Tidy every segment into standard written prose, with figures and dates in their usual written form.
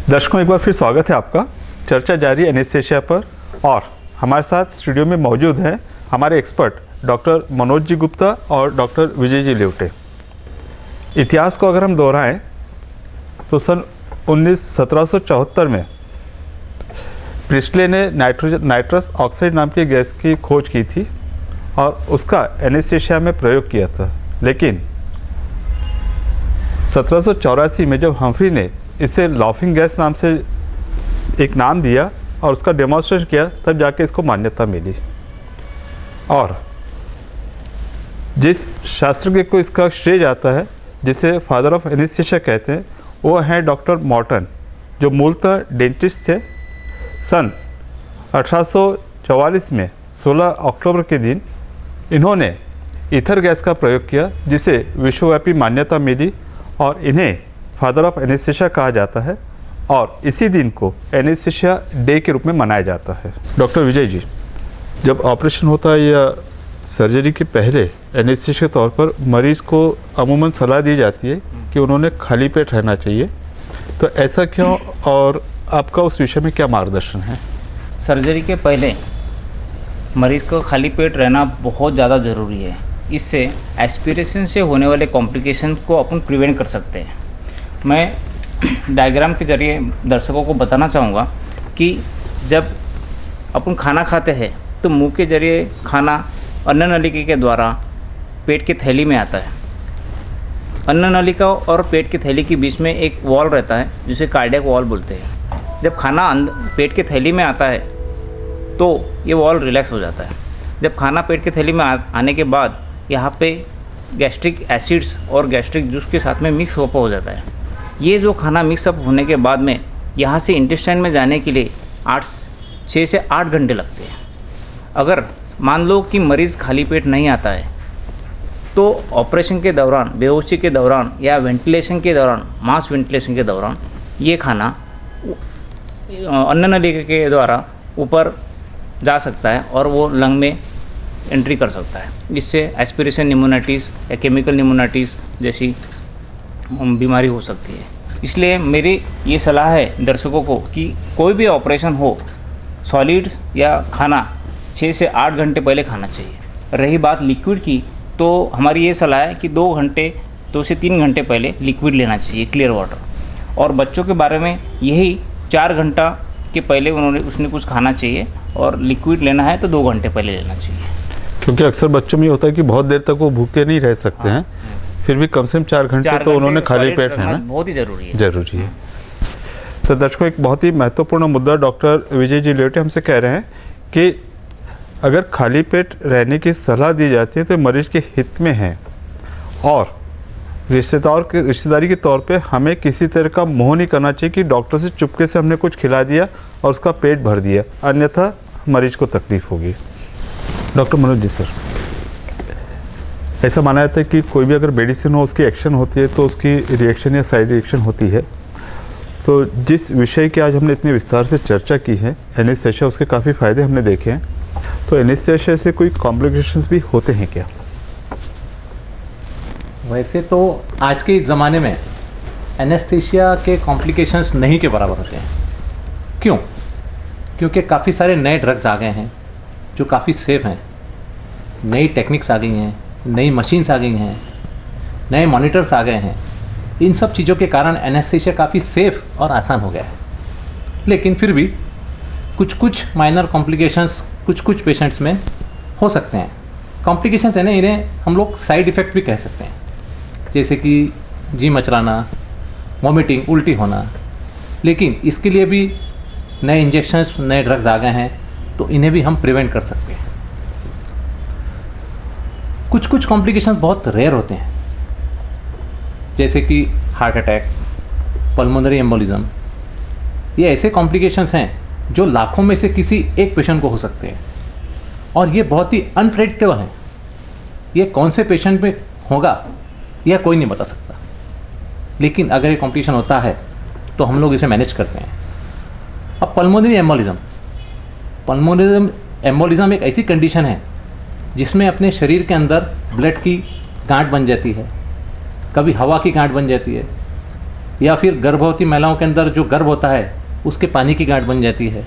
दर्शकों, एक बार फिर स्वागत है आपका। चर्चा जारी एनेस्थीसिया पर, और हमारे साथ स्टूडियो में मौजूद हैं हमारे एक्सपर्ट डॉक्टर मनोज जी गुप्ता और डॉक्टर विजय जी लेवटे। इतिहास को अगर हम दोहराएं तो सन 1774 में प्रिस्टले ने नाइट्रस ऑक्साइड नाम की गैस की खोज की थी और उसका एनेस्थीसिया में प्रयोग किया था। लेकिन 1784 में जब हम्फ्री ने इसे लाफिंग गैस नाम से एक नाम दिया और उसका डेमोन्स्ट्रेशन किया, तब जाके इसको मान्यता मिली। और जिस शास्त्रज्ञ को इसका श्रेय जाता है, जिसे फादर ऑफ एनेस्थीसिया कहते हैं, वो हैं डॉक्टर मॉर्टन, जो मूलतः डेंटिस्ट थे। सन 1844 में 16 अक्टूबर के दिन इन्होंने ईथर गैस का प्रयोग किया, जिसे विश्वव्यापी मान्यता मिली और इन्हें फादर ऑफ एनेस्थीसिया कहा जाता है और इसी दिन को एनेस्थीसिया डे के रूप में मनाया जाता है। डॉक्टर विजय जी, जब ऑपरेशन होता है या सर्जरी के पहले एनेस्थीसिया के तौर पर मरीज़ को अमूमन सलाह दी जाती है कि उन्होंने खाली पेट रहना चाहिए, तो ऐसा क्यों और आपका उस विषय में क्या मार्गदर्शन है? सर्जरी के पहले मरीज़ को खाली पेट रहना बहुत ज़्यादा ज़रूरी है। इससे एस्पिरेशन से होने वाले कॉम्प्लिकेशन को अपन प्रिवेंट कर सकते हैं। मैं डायग्राम के ज़रिए दर्शकों को बताना चाहूँगा कि जब अपन खाना खाते हैं तो मुंह के ज़रिए खाना अन्न नलिका के द्वारा पेट की थैली में आता है। अन्न नलिका और पेट की थैली के बीच में एक वॉल रहता है जिसे कार्डियक वॉल बोलते हैं। जब खाना पेट की थैली में आता है तो ये वॉल रिलैक्स हो जाता है। जब खाना पेट की थैली में आने के बाद यहाँ पे गैस्ट्रिक एसिड्स और गैस्ट्रिक जूस के साथ में मिक्स हो जाता है। ये जो खाना मिक्सअप होने के बाद में यहाँ से इंटेस्टाइन में जाने के लिए 6 से 8 घंटे लगते हैं। अगर मान लो कि मरीज़ खाली पेट नहीं आता है तो ऑपरेशन के दौरान, बेहोशी के दौरान या वेंटिलेशन के दौरान, मास वेंटिलेशन के दौरान ये खाना अन्न नलिका के द्वारा ऊपर जा सकता है और वो लंग में एंट्री कर सकता है। इससे एस्पिरेशन निमोनाइटिस या केमिकल निमोनाइटिस जैसी बीमारी हो सकती है। इसलिए मेरी ये सलाह है दर्शकों को कि कोई भी ऑपरेशन हो, सॉलिड या खाना 6 से 8 घंटे पहले खाना चाहिए। रही बात लिक्विड की, तो हमारी ये सलाह है कि 2 से 3 घंटे पहले लिक्विड लेना चाहिए, क्लियर वाटर। और बच्चों के बारे में यही 4 घंटा के पहले उसने कुछ खाना चाहिए और लिक्विड लेना है तो 2 घंटे पहले लेना चाहिए। क्योंकि अक्सर बच्चों में होता है कि बहुत देर तक वो भूखे नहीं रह सकते हैं, फिर भी कम से कम 4 घंटे तो उन्होंने खाली पेट रहना बहुत ही ज़रूरी है। तो दर्शकों, एक बहुत ही महत्वपूर्ण मुद्दा डॉक्टर विजय जी लेवटे हमसे कह रहे हैं कि अगर खाली पेट रहने की सलाह दी जाती है तो मरीज के हित में है, और रिश्तेदारी के तौर पे हमें किसी तरह का मोह नहीं करना चाहिए कि डॉक्टर से चुपके से हमने कुछ खिला दिया और उसका पेट भर दिया, अन्यथा मरीज को तकलीफ होगी। डॉक्टर मनोज जी सर, ऐसा माना जाता है कि कोई भी अगर मेडिसिन हो, उसकी एक्शन होती है तो उसकी रिएक्शन या साइड रिएक्शन होती है। तो जिस विषय की आज हमने इतने विस्तार से चर्चा की है, एनेस्थीसिया, उसके काफ़ी फ़ायदे हमने देखे हैं। तो एनेस्थीसिया से कोई कॉम्प्लिकेशंस भी होते हैं क्या? वैसे तो आज के ज़माने में एनेस्थीसिया के कॉम्प्लिकेशंस नहीं के बराबर होते हैं। क्यों? क्योंकि काफ़ी सारे नए ड्रग्स आ गए हैं जो काफ़ी सेफ़ हैं, नई टेक्निक्स आ गई हैं, नई मशीन्स आ गई हैं, नए मॉनिटर्स आ गए हैं। इन सब चीज़ों के कारण एनेस्थीसिया काफ़ी सेफ़ और आसान हो गया है। लेकिन फिर भी कुछ माइनर कॉम्प्लिकेशंस कुछ पेशेंट्स में हो सकते हैं। कॉम्प्लिकेशंस है ना, इन्हें हम लोग साइड इफ़ेक्ट भी कह सकते हैं, जैसे कि जी मचलाना, वॉमिटिंग, उल्टी होना। लेकिन इसके लिए भी नए इंजेक्शंस, नए ड्रग्स आ गए हैं, तो इन्हें भी हम प्रिवेंट कर सकते हैं। कुछ कॉम्प्लिकेशंस बहुत रेयर होते हैं, जैसे कि हार्ट अटैक, पल्मोनरी एम्बोलिज्म। ये ऐसे कॉम्प्लिकेशंस हैं जो लाखों में से किसी एक पेशेंट को हो सकते हैं, और ये बहुत ही अनप्रेडिक्टेबल हैं। ये कौन से पेशेंट में होगा यह कोई नहीं बता सकता, लेकिन अगर ये कॉम्प्लिकेशन होता है तो हम लोग इसे मैनेज करते हैं। अब पल्मोनरी एम्बोलिज्म एक ऐसी कंडीशन है जिसमें अपने शरीर के अंदर ब्लड की गांठ बन जाती है, कभी हवा की गांठ बन जाती है, या फिर गर्भवती महिलाओं के अंदर जो गर्भ होता है उसके पानी की गांठ बन जाती है।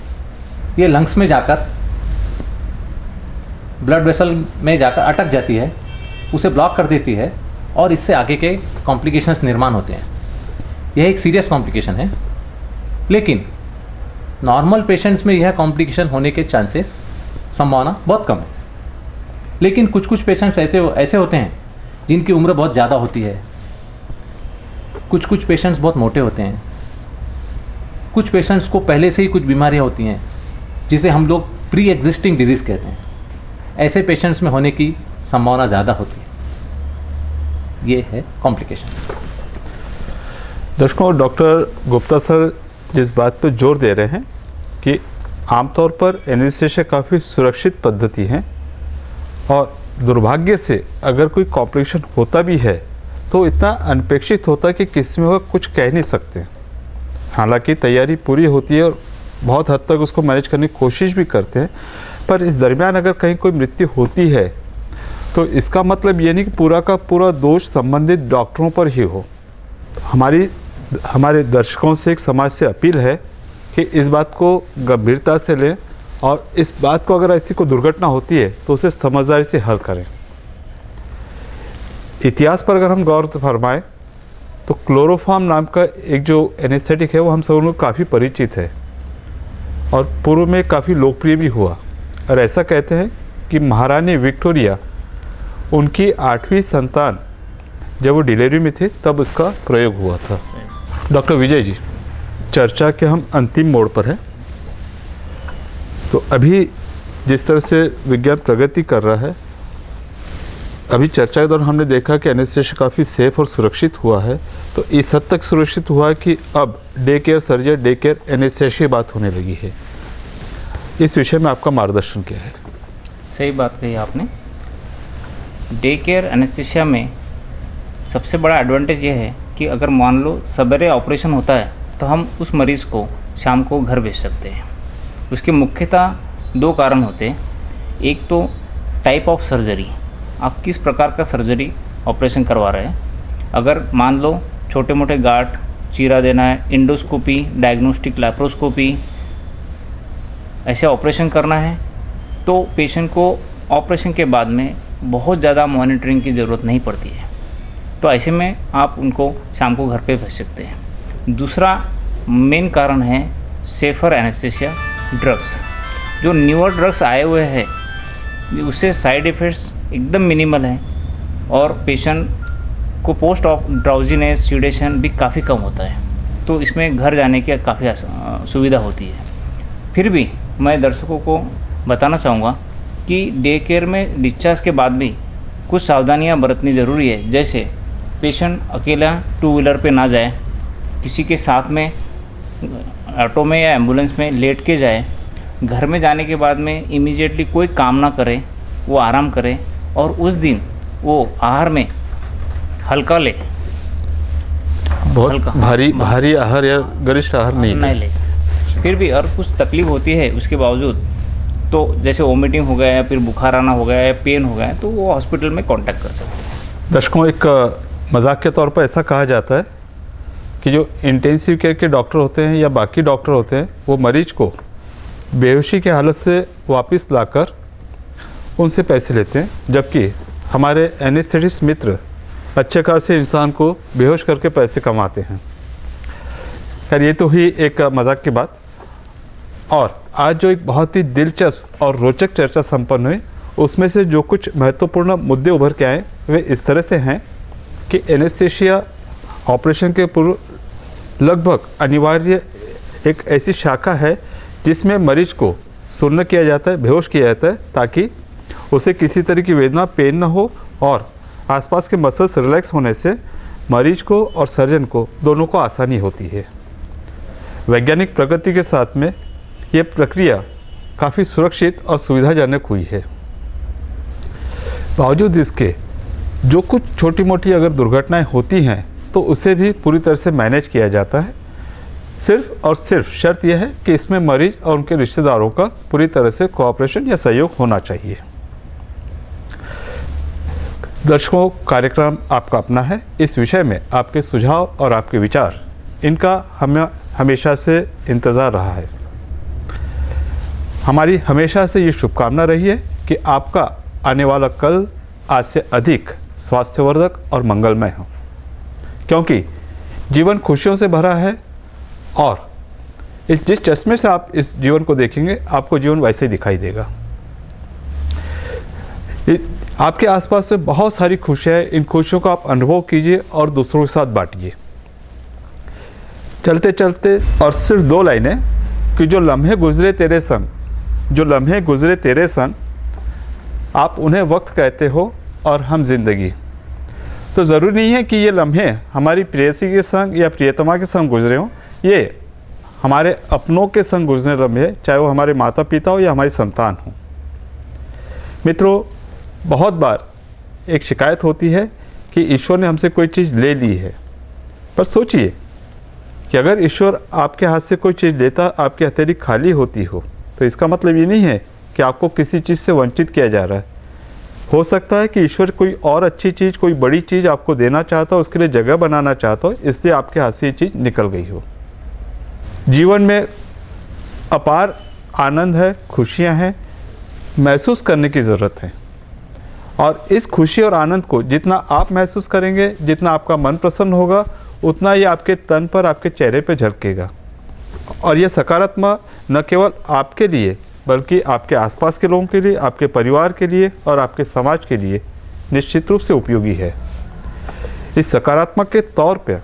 ये लंग्स में जाकर ब्लड वेसल में जाकर अटक जाती है, उसे ब्लॉक कर देती है और इससे आगे के कॉम्प्लिकेशंस निर्माण होते हैं। यह एक सीरियस कॉम्प्लिकेशन है, लेकिन नॉर्मल पेशेंट्स में यह कॉम्प्लिकेशन होने के चांसेस, संभावना बहुत कम है। लेकिन कुछ कुछ पेशेंट्स ऐसे होते हैं जिनकी उम्र बहुत ज़्यादा होती है, कुछ कुछ पेशेंट्स बहुत मोटे होते हैं, कुछ पेशेंट्स को पहले से ही कुछ बीमारियां होती हैं जिसे हम लोग प्री एग्जिस्टिंग डिजीज़ कहते हैं। ऐसे पेशेंट्स में होने की संभावना ज़्यादा होती है। ये है कॉम्प्लिकेशन। दर्शकों, डॉक्टर गुप्ता सर जिस बात पर जोर दे रहे हैं कि आमतौर पर एनेस्थीसिया काफ़ी सुरक्षित पद्धति है और दुर्भाग्य से अगर कोई कॉम्प्लिकेशन होता भी है तो इतना अनपेक्षित होता है कि किसी में वह कुछ कह नहीं सकते। हालांकि तैयारी पूरी होती है और बहुत हद तक उसको मैनेज करने की कोशिश भी करते हैं, पर इस दरमियान अगर कहीं कोई मृत्यु होती है तो इसका मतलब ये नहीं कि पूरा का पूरा दोष संबंधित डॉक्टरों पर ही हो। हमारे दर्शकों से, एक समाज से अपील है कि इस बात को गंभीरता से लें और इस बात को, अगर ऐसी कोई दुर्घटना होती है तो उसे समझदारी से हल करें। इतिहास पर अगर हम गौर फरमाएं तो क्लोरोफॉर्म नाम का एक जो एनेस्थेटिक है वो हम सब लोग काफ़ी परिचित है और पूर्व में काफ़ी लोकप्रिय भी हुआ। और ऐसा कहते हैं कि महारानी विक्टोरिया, उनकी 8वीं संतान जब वो डिलीवरी में थे तब उसका प्रयोग हुआ था। डॉक्टर विजय जी, चर्चा के हम अंतिम मोड़ पर हैं। तो अभी जिस तरह से विज्ञान प्रगति कर रहा है, अभी चर्चा के दौरान हमने देखा कि एनेस्थीसिया काफ़ी सेफ और सुरक्षित हुआ है। तो इस हद तक सुरक्षित हुआ है कि अब day care surgery, day care anaesthesia की बात होने लगी है। इस विषय में आपका मार्गदर्शन क्या है? सही बात कही आपने। डे केयर एनेस्थीसिया में सबसे बड़ा एडवांटेज ये है कि अगर मान लो सवेरे ऑपरेशन होता है तो हम उस मरीज़ को शाम को घर भेज सकते हैं। उसके मुख्यतः 2 कारण होते हैं। एक तो टाइप ऑफ सर्जरी, आप किस प्रकार का सर्जरी ऑपरेशन करवा रहे हैं। अगर मान लो छोटे मोटे गांठ चीरा देना है, इंडोस्कोपी, डायग्नोस्टिक लैप्रोस्कोपी, ऐसे ऑपरेशन करना है तो पेशेंट को ऑपरेशन के बाद में बहुत ज़्यादा मॉनिटरिंग की ज़रूरत नहीं पड़ती है। तो ऐसे में आप उनको शाम को घर पे भेज सकते हैं। दूसरा मेन कारण है सेफर एनेस्थीसिया ड्रग्स। जो न्यूअर ड्रग्स आए हुए हैं उससे साइड इफ़ेक्ट्स एकदम मिनिमल हैं और पेशेंट को पोस्ट ऑफ ड्राउजीनेस, सीडेशन भी काफ़ी कम होता है। तो इसमें घर जाने की काफ़ी सुविधा होती है। फिर भी मैं दर्शकों को बताना चाहूँगा कि डे केयर में डिस्चार्ज के बाद भी कुछ सावधानियां बरतनी ज़रूरी है। जैसे पेशेंट अकेला 2 व्हीलर पे ना जाए, किसी के साथ में ऑटो में या एम्बुलेंस में लेट के जाए। घर में जाने के बाद में इमीडिएटली कोई काम ना करे, वो आराम करे और उस दिन वो आहार में हल्का ले, बहुत हल्का भारी आहार या गरिष्ठ आहार नहीं ले। फिर भी अगर कुछ तकलीफ होती है उसके बावजूद, तो जैसे वोमिटिंग हो गया या फिर बुखार आना हो गया या पेन हो गया, तो वो हॉस्पिटल में कांटेक्ट कर सकते हैं। दर्शकों, एक मजाक के तौर पर ऐसा कहा जाता है कि जो इंटेंसिव केयर के डॉक्टर होते हैं या बाकी डॉक्टर होते हैं, वो मरीज को बेहोशी की हालत से वापस लाकर उनसे पैसे लेते हैं, जबकि हमारे एनेस्थेटिस्ट मित्र अच्छे खासे इंसान को बेहोश करके पैसे कमाते हैं। खैर, ये तो ही एक मजाक की बात। और आज जो एक बहुत ही दिलचस्प और रोचक चर्चा संपन्न हुई, उसमें से जो कुछ महत्वपूर्ण मुद्दे उभर के आए वे इस तरह से हैं कि एनेस्थीसिया ऑपरेशन के पूर्व लगभग अनिवार्य एक ऐसी शाखा है जिसमें मरीज को सुन्न किया जाता है, बेहोश किया जाता है, ताकि उसे किसी तरह की वेदना, पेन न हो और आसपास के मसल्स रिलैक्स होने से मरीज को और सर्जन को दोनों को आसानी होती है। वैज्ञानिक प्रगति के साथ में ये प्रक्रिया काफ़ी सुरक्षित और सुविधाजनक हुई है। बावजूद इसके जो कुछ छोटी मोटी अगर दुर्घटनाएं होती हैं तो उसे भी पूरी तरह से मैनेज किया जाता है। सिर्फ और सिर्फ शर्त यह है कि इसमें मरीज और उनके रिश्तेदारों का पूरी तरह से कोऑपरेशन या सहयोग होना चाहिए। दर्शकों, कार्यक्रम आपका अपना है। इस विषय में आपके सुझाव और आपके विचार इनका हमें हमेशा से इंतज़ार रहा है। हमारी हमेशा से ये शुभकामना रही है कि आपका आने वाला कल आज से अधिक स्वास्थ्यवर्धक और मंगलमय हो, क्योंकि जीवन खुशियों से भरा है और जिस चश्मे से आप इस जीवन को देखेंगे आपको जीवन वैसे ही दिखाई देगा। आपके आसपास में बहुत सारी खुशियाँ हैं, इन खुशियों का आप अनुभव कीजिए और दूसरों के साथ बांटिए। चलते चलते और सिर्फ 2 लाइनें कि जो लम्हे गुजरे तेरे संग, जो लम्हे गुजरे तेरे संग, आप उन्हें वक्त कहते हो और हम जिंदगी। तो ज़रूरी नहीं है कि ये लम्हे हमारी प्रेयसी के संग या प्रियतमा के संग गुजरे हों, ये हमारे अपनों के संग गुजरे लम्हे, चाहे वो हमारे माता पिता हो या हमारी संतान हो। मित्रों, बहुत बार एक शिकायत होती है कि ईश्वर ने हमसे कोई चीज़ ले ली है, पर सोचिए कि अगर ईश्वर आपके हाथ से कोई चीज़ लेता, आपकी हथेली खाली होती हो, तो इसका मतलब ये नहीं है कि आपको किसी चीज़ से वंचित किया जा रहा है। हो सकता है कि ईश्वर कोई और अच्छी चीज़, कोई बड़ी चीज़ आपको देना चाहता हो, उसके लिए जगह बनाना चाहता हो, इसलिए आपके हाथ से ये चीज़ निकल गई हो। जीवन में अपार आनंद है, खुशियाँ हैं, महसूस करने की ज़रूरत है। और इस खुशी और आनंद को जितना आप महसूस करेंगे, जितना आपका मन प्रसन्न होगा, उतना ही आपके तन पर, आपके चेहरे पर झलकेगा। और यह सकारात्मक न केवल आपके लिए बल्कि आपके आसपास के लोगों के लिए, आपके परिवार के लिए और आपके समाज के लिए निश्चित रूप से उपयोगी है। इस सकारात्मक के तौर पर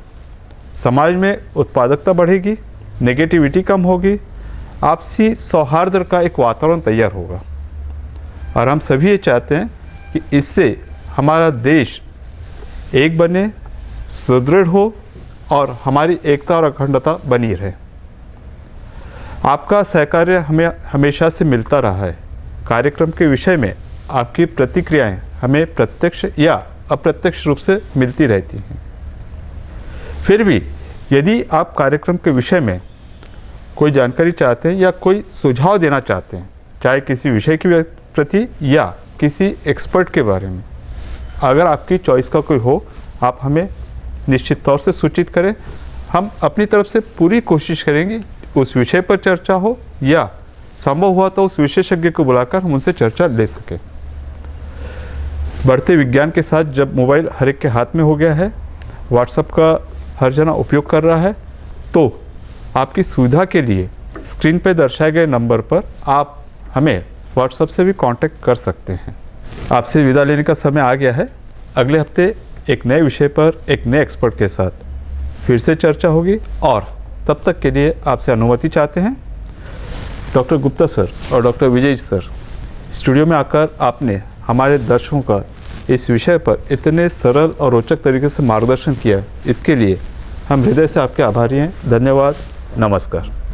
समाज में उत्पादकता बढ़ेगी, नेगेटिविटी कम होगी, आपसी सौहार्द का एक वातावरण तैयार होगा। और हम सभी ये चाहते हैं कि इससे हमारा देश एक बने, सुदृढ़ हो और हमारी एकता और अखंडता बनी रहे। आपका सहकार्य हमें हमेशा से मिलता रहा है। कार्यक्रम के विषय में आपकी प्रतिक्रियाएं हमें प्रत्यक्ष या अप्रत्यक्ष रूप से मिलती रहती हैं। फिर भी यदि आप कार्यक्रम के विषय में कोई जानकारी चाहते हैं या कोई सुझाव देना चाहते हैं, चाहे किसी विषय के प्रति या किसी एक्सपर्ट के बारे में, अगर आपकी चॉइस का कोई हो, आप हमें निश्चित तौर से सूचित करें। हम अपनी तरफ से पूरी कोशिश करेंगे उस विषय पर चर्चा हो या संभव हुआ तो उस विशेषज्ञ को बुलाकर हम उनसे चर्चा ले सकें। बढ़ते विज्ञान के साथ जब मोबाइल हर एक के हाथ में हो गया है, व्हाट्सएप का हर जना उपयोग कर रहा है, तो आपकी सुविधा के लिए स्क्रीन पर दर्शाए गए नंबर पर आप हमें व्हाट्सएप से भी कांटेक्ट कर सकते हैं। आपसे विदा लेने का समय आ गया है। अगले हफ्ते एक नए विषय पर एक नए एक्सपर्ट के साथ फिर से चर्चा होगी और तब तक के लिए आपसे अनुमति चाहते हैं। डॉक्टर गुप्ता सर और डॉक्टर विजय सर, स्टूडियो में आकर आपने हमारे दर्शकों का इस विषय पर इतने सरल और रोचक तरीके से मार्गदर्शन किया, इसके लिए हम हृदय से आपके आभारी हैं। धन्यवाद। नमस्कार।